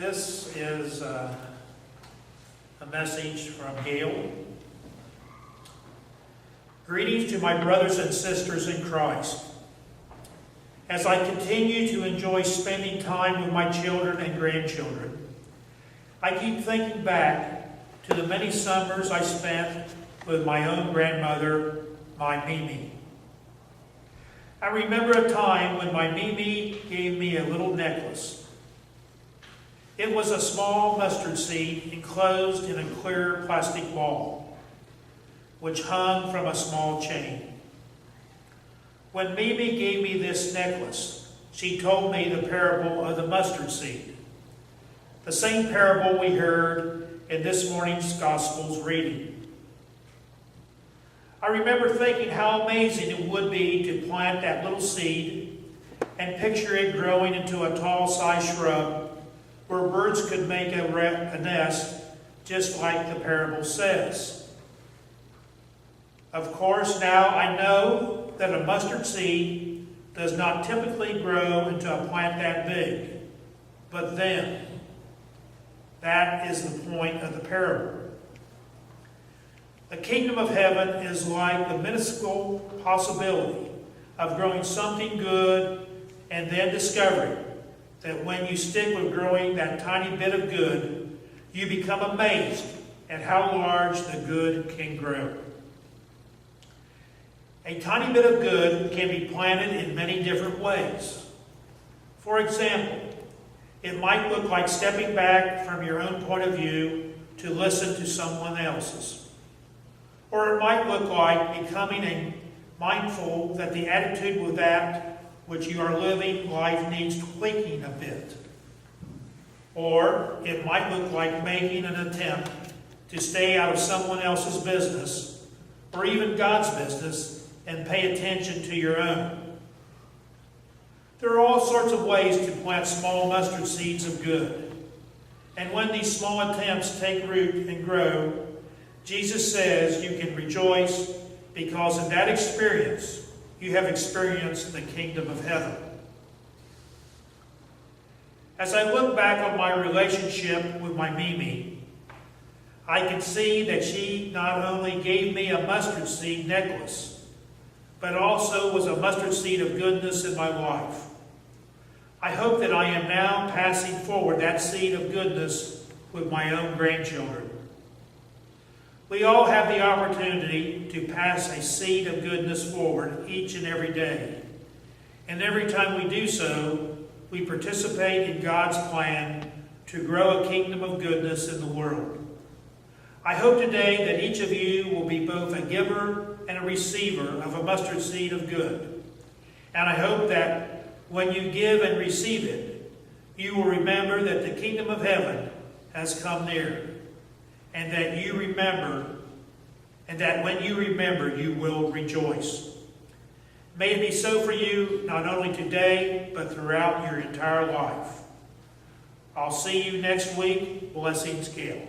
This is a message from Gayle. Greetings to my brothers and sisters in Christ. As I continue to enjoy spending time with my children and grandchildren, I keep thinking back to the many summers I spent with my own grandmother, my Mimi. I remember a time when my Mimi gave me a little necklace. It was a small mustard seed enclosed in a clear plastic ball, which hung from a small chain. When Mimi gave me this necklace, she told me the parable of the mustard seed, the same parable we heard in this morning's Gospel's reading. I remember thinking how amazing it would be to plant that little seed and picture it growing into a tall-sized shrub where birds could make a nest, just like the parable says. Of course, now I know that a mustard seed does not typically grow into a plant that big. But then, that is the point of the parable. The kingdom of heaven is like the minuscule possibility of growing something good and then discovering that when you stick with growing that tiny bit of good, you become amazed at how large the good can grow. A tiny bit of good can be planted in many different ways. For example, it might look like stepping back from your own point of view to listen to someone else's. Or it might look like becoming mindful that the attitude with that which you are living life needs tweaking a bit. Or it might look like making an attempt to stay out of someone else's business, or even God's business, and pay attention to your own. There are all sorts of ways to plant small mustard seeds of good. And when these small attempts take root and grow, Jesus says you can rejoice because in that experience, you have experienced the kingdom of heaven. As I look back on my relationship with my Mimi, I can see that she not only gave me a mustard seed necklace, but also was a mustard seed of goodness in my life. I hope that I am now passing forward that seed of goodness with my own grandchildren. We all have the opportunity to pass a seed of goodness forward each and every day. And every time we do so, we participate in God's plan to grow a kingdom of goodness in the world. I hope today that each of you will be both a giver and a receiver of a mustard seed of good. And I hope that when you give and receive it, you will remember that the kingdom of heaven has come near. And that you remember, and that when you remember, you will rejoice. May it be so for you, not only today, but throughout your entire life. I'll see you next week. Blessings, Gayle.